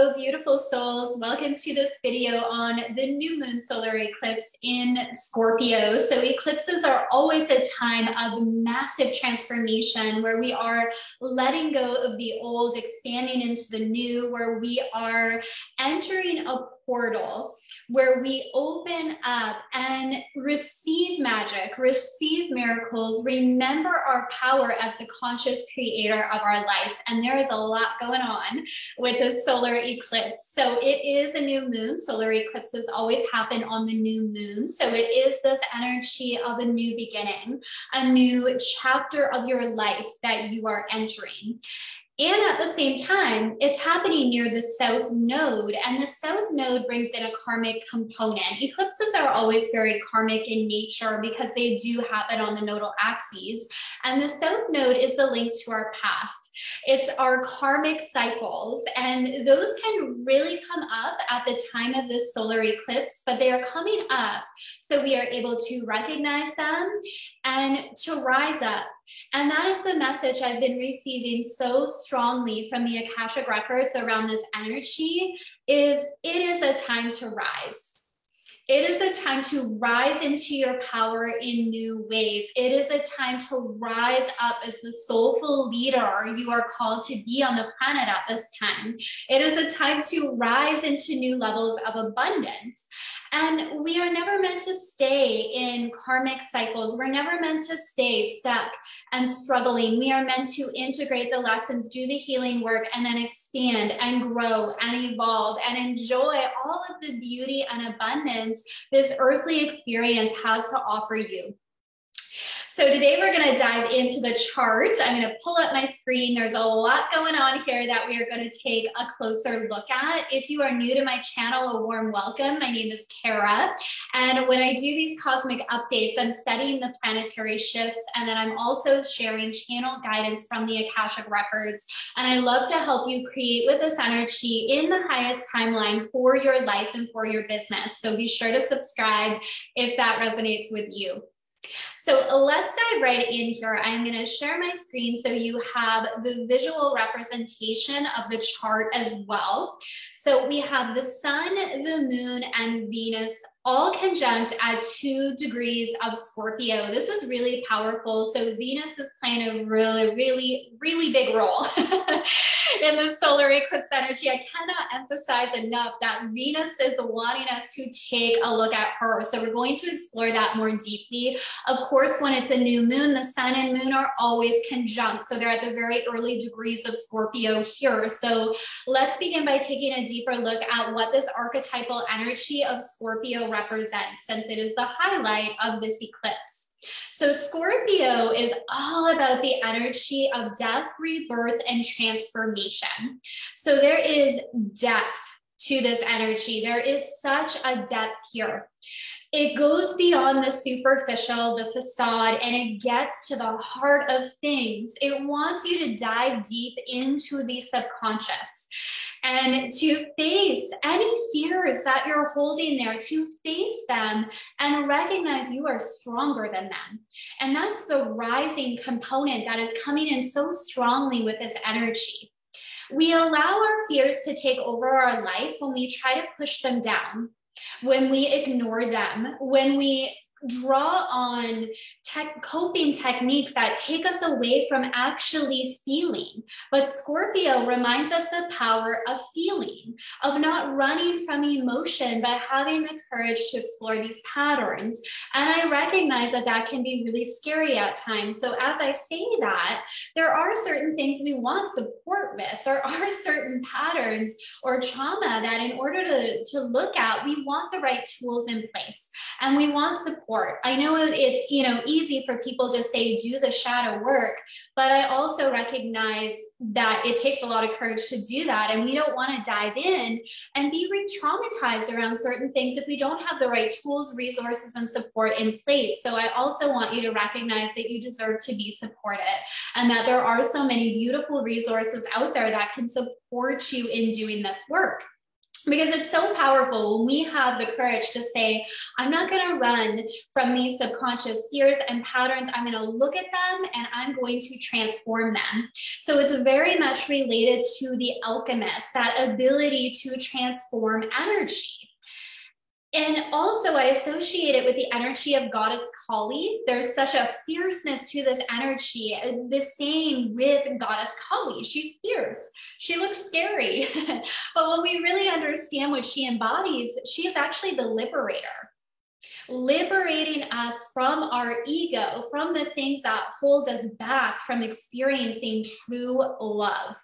Hello, beautiful souls. Welcome to this video on the new moon solar eclipse in Scorpio. So eclipses are always a time of massive transformation where we are letting go of the old, expanding into the new, where we are entering a portal where we open up and receive magic, receive miracles, remember our power as the conscious creator of our life. And there is a lot going on with this solar eclipse. So it is a new moon. Solar eclipses always happen on the new moon. So it is this energy of a new beginning, a new chapter of your life that you are entering. And at the same time, it's happening near the South Node, and the South Node brings in a karmic component. Eclipses are always very karmic in nature because they do happen on the nodal axes. And the South Node is the link to our past. It's our karmic cycles, and those can really come up at the time of this solar eclipse, but they are coming up so we are able to recognize them and to rise up. And that is the message I've been receiving so strongly from the Akashic Records around this energy is it is a time to rise. It is a time to rise into your power in new ways. It is a time to rise up as the soulful leader you are called to be on the planet at this time. It is a time to rise into new levels of abundance. And we are never meant to stay in karmic cycles. We're never meant to stay stuck and struggling. We are meant to integrate the lessons, do the healing work, and then expand and grow and evolve and enjoy all of the beauty and abundance this earthly experience has to offer you. So today we're going to dive into the chart. I'm going to pull up my screen. There's a lot going on here that we are going to take a closer look at. If you are new to my channel, a warm welcome. My name is Kara. And when I do these cosmic updates, I'm studying the planetary shifts, and then I'm also sharing channel guidance from the Akashic Records. And I love to help you create with this energy in the highest timeline for your life and for your business. So be sure to subscribe if that resonates with you. So let's dive right in here. I'm going to share my screen so you have the visual representation of the chart as well. So we have the sun, the moon, and Venus all conjunct at 2 degrees of Scorpio. This is really powerful. So Venus is playing a really big role in the solar eclipse energy. I cannot emphasize enough that Venus is wanting us to take a look at her. So we're going to explore that more deeply. Of course, when it's a new moon, the sun and moon are always conjunct. So they're at the very early degrees of Scorpio here. So let's begin by taking a deeper look at what this archetypal energy of Scorpio represents, since it is the highlight of this eclipse. So Scorpio is all about the energy of death, rebirth, and transformation. So there is depth to this energy. There is such a depth here. It goes beyond the superficial, the facade, and it gets to the heart of things. It wants you to dive deep into the subconscious and to face any fears that you're holding there, to face them and recognize you are stronger than them. And that's the rising component that is coming in so strongly with this energy. We allow our fears to take over our life when we try to push them down, when we ignore them, when we draw on coping techniques that take us away from actually feeling. But Scorpio reminds us the power of feeling, of not running from emotion, but having the courage to explore these patterns. And I recognize that that can be really scary at times. So as I say that, there are certain things we want support with. There are certain patterns or trauma that in order to look at, we want the right tools in place and we want support. I know it's, easy for people to say, do the shadow work, but I also recognize that it takes a lot of courage to do that. And we don't want to dive in and be re-traumatized around certain things if we don't have the right tools, resources, and support in place. So I also want you to recognize that you deserve to be supported and that there are so many beautiful resources out there that can support you in doing this work. Because it's so powerful when we have the courage to say, I'm not going to run from these subconscious fears and patterns. I'm going to look at them and I'm going to transform them. So it's very much related to the alchemist, that ability to transform energy. And also I associate it with the energy of goddess Kali. There's such a fierceness to this energy. The same with goddess Kali. She's fierce. She looks scary. But when we really understand what she embodies, she is actually the liberator, liberating us from our ego, from the things that hold us back from experiencing true love.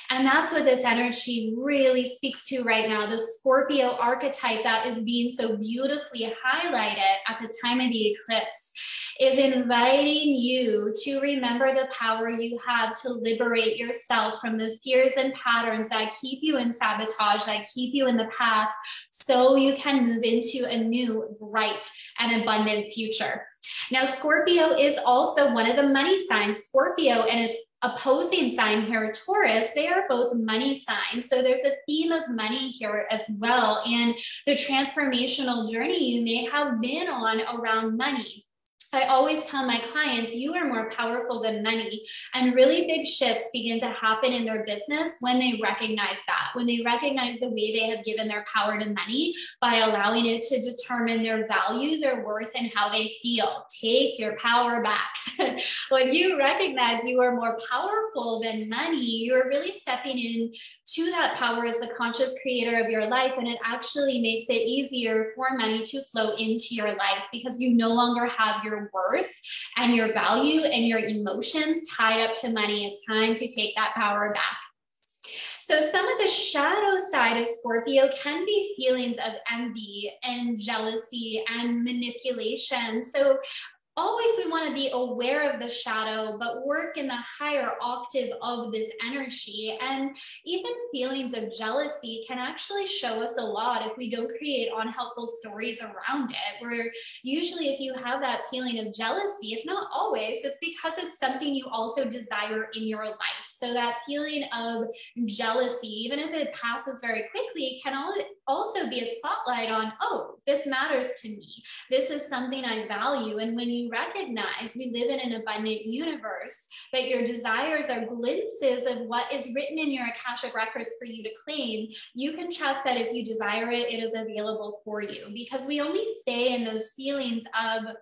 And that's what this energy really speaks to right now. The Scorpio archetype that is being so beautifully highlighted at the time of the eclipse is inviting you to remember the power you have to liberate yourself from the fears and patterns that keep you in sabotage, that keep you in the past, so you can move into a new, bright, and abundant future. Now, Scorpio is also one of the money signs. Scorpio and its opposing sign here, Taurus, they are both money signs. So there's a theme of money here as well. And the transformational journey you may have been on around money. I always tell my clients, you are more powerful than money. And really big shifts begin to happen in their business when they recognize that, when they recognize the way they have given their power to money by allowing it to determine their value, their worth, and how they feel. Take your power back. When you recognize you are more powerful than money, you're really stepping in to that power as the conscious creator of your life. And it actually makes it easier for money to flow into your life because you no longer have your worth and your value and your emotions tied up to money. It's time to take that power back. So some of the shadow side of Scorpio can be feelings of envy and jealousy and manipulation. So always we want to be aware of the shadow, but work in the higher octave of this energy. And even feelings of jealousy can actually show us a lot if we don't create unhelpful stories around it. Where usually if you have that feeling of jealousy, if not always, it's because it's something you also desire in your life. So that feeling of jealousy, even if it passes very quickly, can also be a spotlight on, oh, this matters to me. This is something I value. And when you recognize we live in an abundant universe, that your desires are glimpses of what is written in your Akashic records for you to claim, you can trust that if you desire it, it is available for you. Because we only stay in those feelings of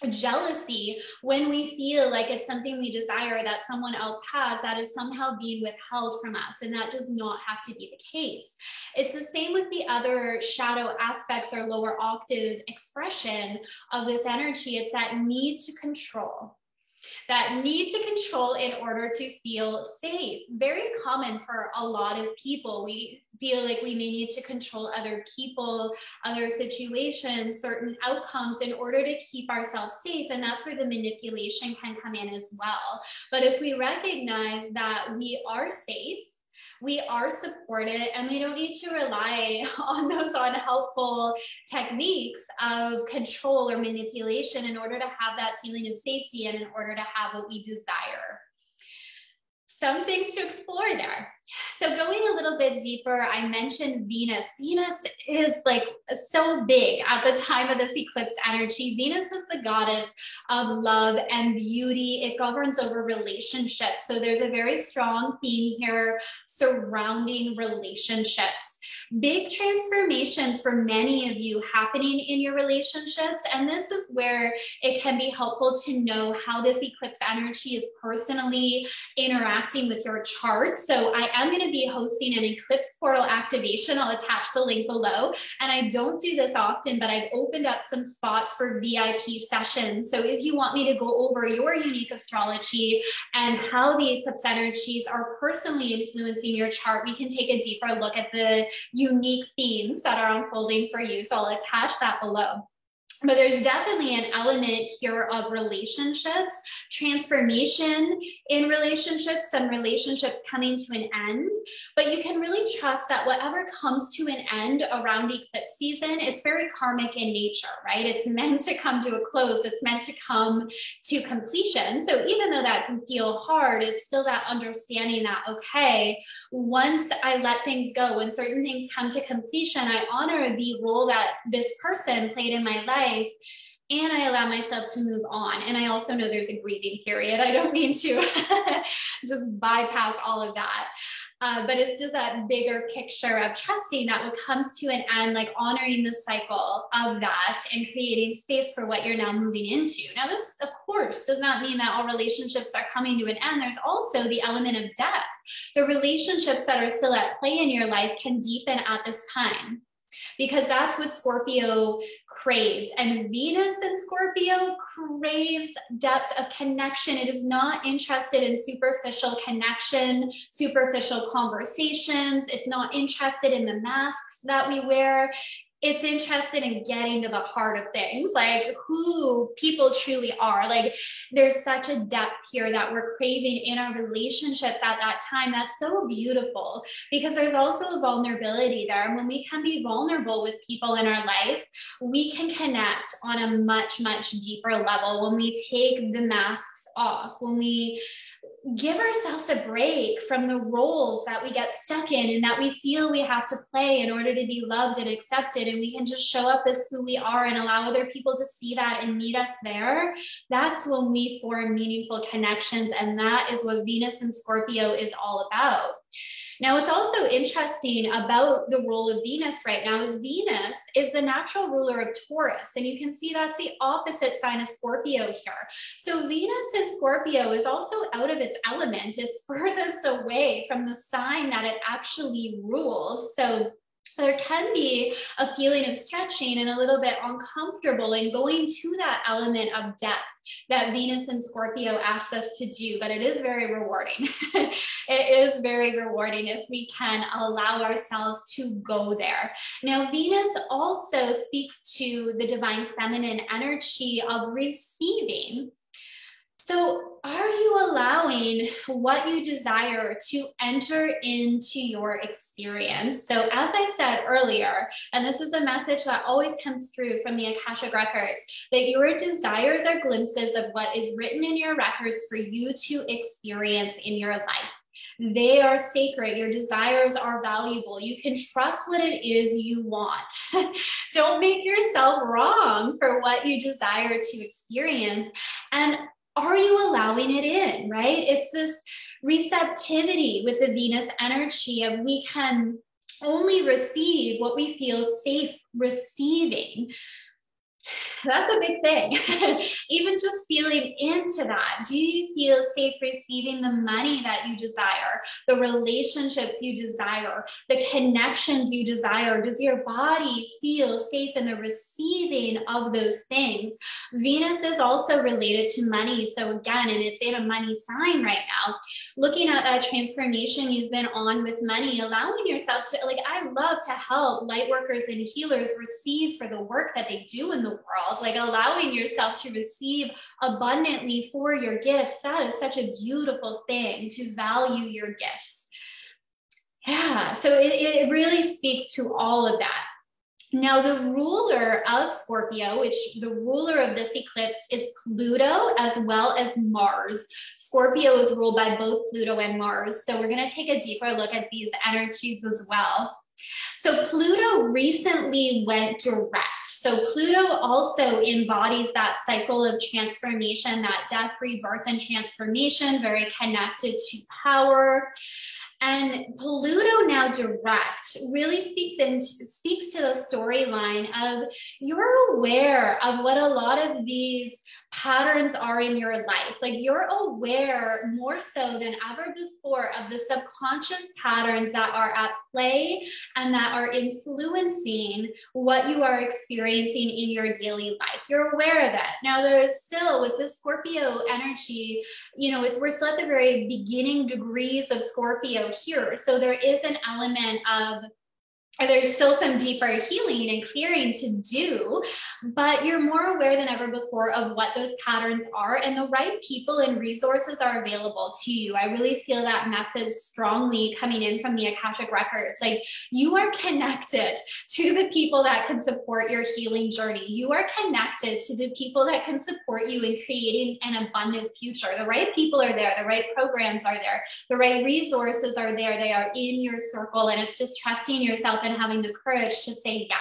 jealousy when we feel like it's something we desire that someone else has that is somehow being withheld from us, and that does not have to be the case. It's the same with the other shadow aspects or lower octave expression of this energy. It's that need to control. That need to control in order to feel safe. Very common for a lot of people. We feel like we may need to control other people, other situations, certain outcomes in order to keep ourselves safe. And that's where the manipulation can come in as well. But if we recognize that we are safe, we are supported, and we don't need to rely on those unhelpful techniques of control or manipulation in order to have that feeling of safety and in order to have what we desire. Some things to explore there. So going a little bit deeper, I mentioned Venus. Venus is like so big at the time of this eclipse energy. Venus is the goddess of love and beauty. It governs over relationships. So there's a very strong theme here surrounding relationships. Big transformations for many of you happening in your relationships. And this is where it can be helpful to know how this eclipse energy is personally interacting with your chart. So I am going to be hosting an eclipse portal activation. I'll attach the link below. And I don't do this often, but I've opened up some spots for VIP sessions. So if you want me to go over your unique astrology and how the eclipse energies are personally influencing your chart, we can take a deeper look at the unique themes that are unfolding for you. So I'll attach that below. But there's definitely an element here of relationships, transformation in relationships, some relationships coming to an end. But you can really trust that whatever comes to an end around eclipse season, it's very karmic in nature, right? It's meant to come to a close. It's meant to come to completion. So even though that can feel hard, it's still that understanding that, okay, once I let things go, when certain things come to completion, I honor the role that this person played in my life, and I allow myself to move on. And I also know there's a grieving period. I don't mean to just bypass all of that. But it's just that bigger picture of trusting that what comes to an end, like honoring the cycle of that and creating space for what you're now moving into. Now, this, of course, does not mean that all relationships are coming to an end. There's also the element of death. The relationships that are still at play in your life can deepen at this time, because that's what Scorpio craves. And Venus in Scorpio craves depth of connection. It is not interested in superficial connection, superficial conversations. It's not interested in the masks that we wear. It's interested in getting to the heart of things, like who people truly are. Like there's such a depth here that we're craving in our relationships at that time. That's so beautiful, because there's also a vulnerability there. And when we can be vulnerable with people in our life, we can connect on a much, much deeper level when we take the masks off, when we give ourselves a break from the roles that we get stuck in and that we feel we have to play in order to be loved and accepted, and we can just show up as who we are and allow other people to see that and meet us there. That's when we form meaningful connections, and that is what Venus in Scorpio is all about. Now, what's also interesting about the role of Venus right now is Venus is the natural ruler of Taurus. And you can see that's the opposite sign of Scorpio here. So Venus in Scorpio is also out of its element. It's furthest away from the sign that it actually rules. So there can be a feeling of stretching and a little bit uncomfortable in going to that element of depth that Venus and Scorpio asked us to do, but it is very rewarding. It is very rewarding if we can allow ourselves to go there. Now, Venus also speaks to the divine feminine energy of receiving. So are you allowing what you desire to enter into your experience? So as I said earlier, and this is a message that always comes through from the Akashic Records, that your desires are glimpses of what is written in your records for you to experience in your life. They are sacred. Your desires are valuable. You can trust what it is you want. Don't make yourself wrong for what you desire to experience. And are you allowing it in, right? It's this receptivity with the Venus energy of we can only receive what we feel safe receiving. That's a big thing. Even just feeling into that. Do you feel safe receiving the money that you desire, the relationships you desire, the connections you desire? Does your body feel safe in the receiving of those things? Venus is also related to money. So again, and it's in a money sign right now, looking at that transformation you've been on with money, allowing yourself to, like, I love to help light workers and healers receive for the work that they do in the world, like allowing yourself to receive abundantly for your gifts. That is such a beautiful thing, to value your gifts. Yeah, so it really speaks to all of that. Now, the ruler of Scorpio, which the ruler of this eclipse is Pluto as well as Mars. Scorpio is ruled by both Pluto and Mars. So we're going to take a deeper look at these energies as well. So Pluto recently went direct. So Pluto also embodies that cycle of transformation, that death, rebirth, and transformation, very connected to power. And Pluto now direct really speaks to the storyline of you're aware of what a lot of these patterns are in your life. Like you're aware more so than ever before of the subconscious patterns that are at play and that are influencing what you are experiencing in your daily life. You're aware of it. Now there's still, with this Scorpio energy, you know, we're still at the very beginning degrees of Scorpio here. So there is an element of there's still some deeper healing and clearing to do, but you're more aware than ever before of what those patterns are, and the right people and resources are available to you. I really feel that message strongly coming in from the Akashic Records. Like, you are connected to the people that can support your healing journey. You are connected to the people that can support you in creating an abundant future. The right people are there, the right programs are there, the right resources are there. They are in your circle, and it's just trusting yourself and having the courage to say yes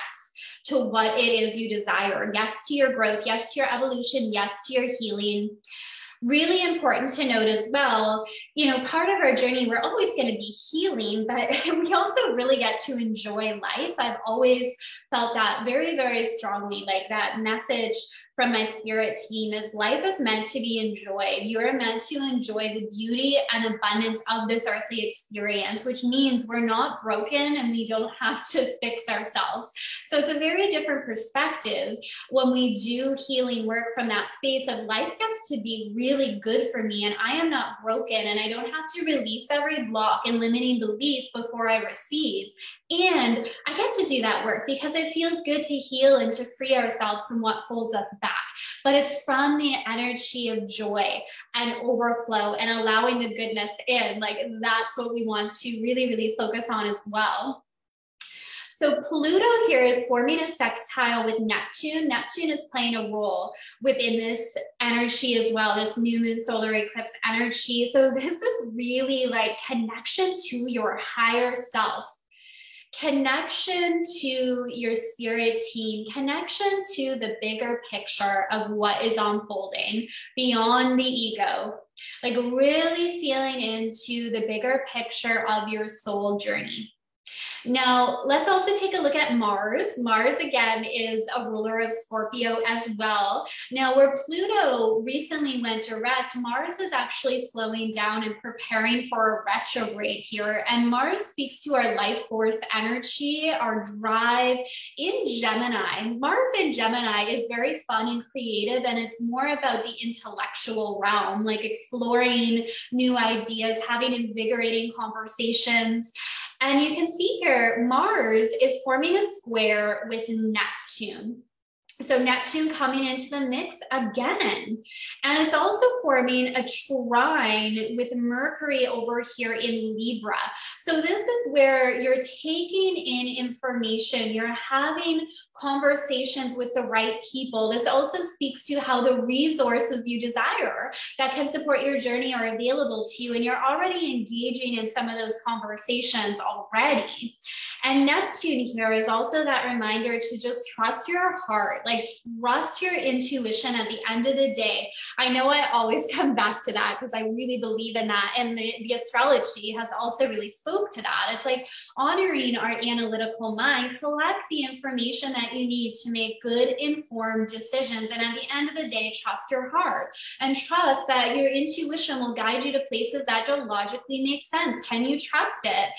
to what it is you desire. Yes to your growth, yes to your evolution, yes to your healing. Really important to note as well, you know, part of our journey, we're always going to be healing, but we also really get to enjoy life. I've always felt that very, very strongly, like that message from my spirit team is life is meant to be enjoyed. You are meant to enjoy the beauty and abundance of this earthly experience, which means we're not broken and we don't have to fix ourselves. So it's a very different perspective when we do healing work from that space of life gets to be really good for me, and I am not broken, and I don't have to release every block and limiting belief before I receive. And I get to do that work because it feels good to heal and to free ourselves from what holds us back. But it's from the energy of joy and overflow and allowing the goodness in. Like, that's what we want to really, really focus on as well. So Pluto here is forming a sextile with Neptune. Neptune is playing a role within this energy as well, this new moon solar eclipse energy. So this is really like connection to your higher self, connection to your spirit team, connection to the bigger picture of what is unfolding beyond the ego, like really feeling into the bigger picture of your soul journey. Now, let's also take a look at Mars. Mars, again, is a ruler of Scorpio as well. Now, where Pluto recently went direct, Mars is actually slowing down and preparing for a retrograde here. And Mars speaks to our life force energy, our drive in Gemini. Mars in Gemini is very fun and creative, and it's more about the intellectual realm, like exploring new ideas, having invigorating conversations. And you can see here, Mars is forming a square with Neptune. So Neptune coming into the mix again. And it's also forming a trine with Mercury over here in Libra. So this is where you're taking in information, you're having conversations with the right people. This also speaks to how the resources you desire that can support your journey are available to you. And you're already engaging in some of those conversations already. And Neptune here is also that reminder to just trust your heart, like trust your intuition at the end of the day. I know I always come back to that because I really believe in that. And the astrology has also really spoke to that. It's like honoring our analytical mind, collect the information that you need to make good informed decisions. And at the end of the day, trust your heart and trust that your intuition will guide you to places that don't logically make sense. Can you trust it?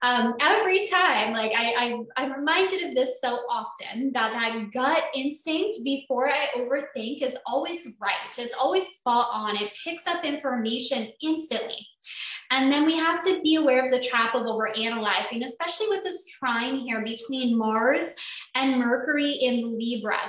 Every time, like I'm reminded of this so often, that gut instinct before I overthink is always right. It's always spot on. It picks up information instantly. And then we have to be aware of the trap of overanalyzing, especially with this trine here between Mars and Mercury in Libra.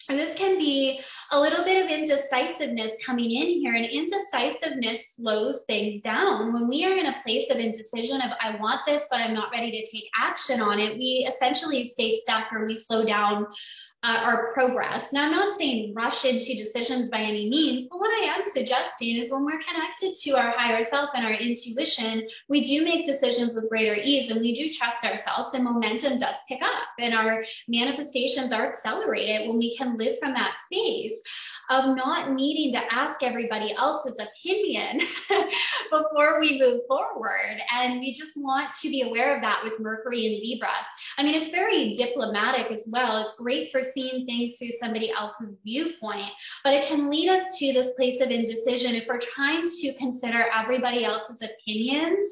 This can be a little bit of indecisiveness coming in here, and indecisiveness slows things down. When we are in a place of indecision of I want this, but I'm not ready to take action on it, we essentially stay stuck or we slow down our progress. Now, I'm not saying rush into decisions by any means, but what I am suggesting is when we're connected to our higher self and our intuition, we do make decisions with greater ease, and we do trust ourselves, and momentum does pick up, and our manifestations are accelerated when we can live from that space of not needing to ask everybody else's opinion before we move forward. And we just want to be aware of that with Mercury and Libra. I mean, it's very diplomatic as well. It's great for seeing things through somebody else's viewpoint, but it can lead us to this place of indecision if we're trying to consider everybody else's opinions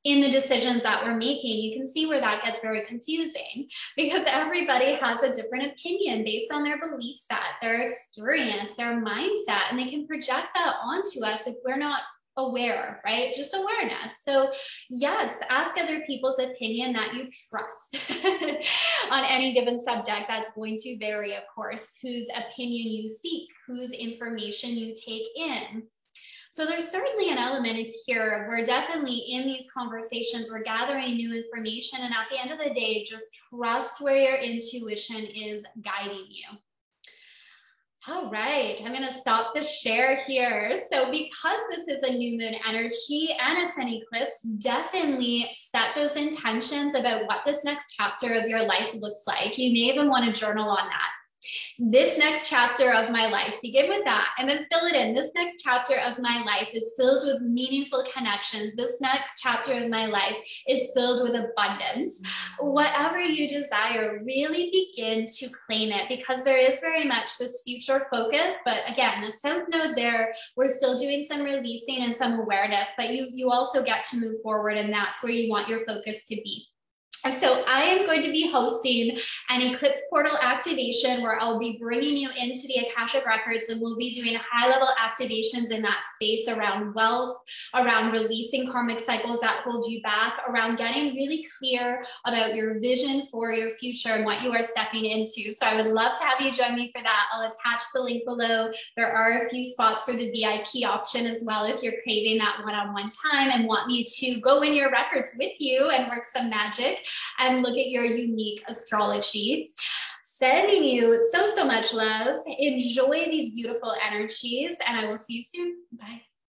in the decisions that we're making. You can see where that gets very confusing because everybody has a different opinion based on their belief set, their experience, their mindset, and they can project that onto us if we're not aware, right? Just awareness. So yes, ask other people's opinion that you trust on any given subject. That's going to vary, of course, whose opinion you seek, whose information you take in. So there's certainly an element of here. We're definitely in these conversations, we're gathering new information. And at the end of the day, just trust where your intuition is guiding you. All right, I'm going to stop the share here. So because this is a new moon energy and it's an eclipse, definitely set those intentions about what this next chapter of your life looks like. You may even want to journal on that. This next chapter of my life, begin with that and then fill it in. This next chapter of my life is filled with meaningful connections. This next chapter of my life is filled with abundance. Whatever you desire, really begin to claim it, because there is very much this future focus. But again, the South Node there, we're still doing some releasing and some awareness, but you also get to move forward, and that's where you want your focus to be. And so I am going to be hosting an eclipse portal activation where I'll be bringing you into the Akashic Records, and we'll be doing high-level activations in that space around wealth, around releasing karmic cycles that hold you back, around getting really clear about your vision for your future and what you are stepping into. So I would love to have you join me for that. I'll attach the link below. There are a few spots for the VIP option as well if you're craving that one-on-one time and want me to go in your records with you and work some magic and look at your unique astrology. Sending you so much love. Enjoy these beautiful energies, and I will see you soon. Bye.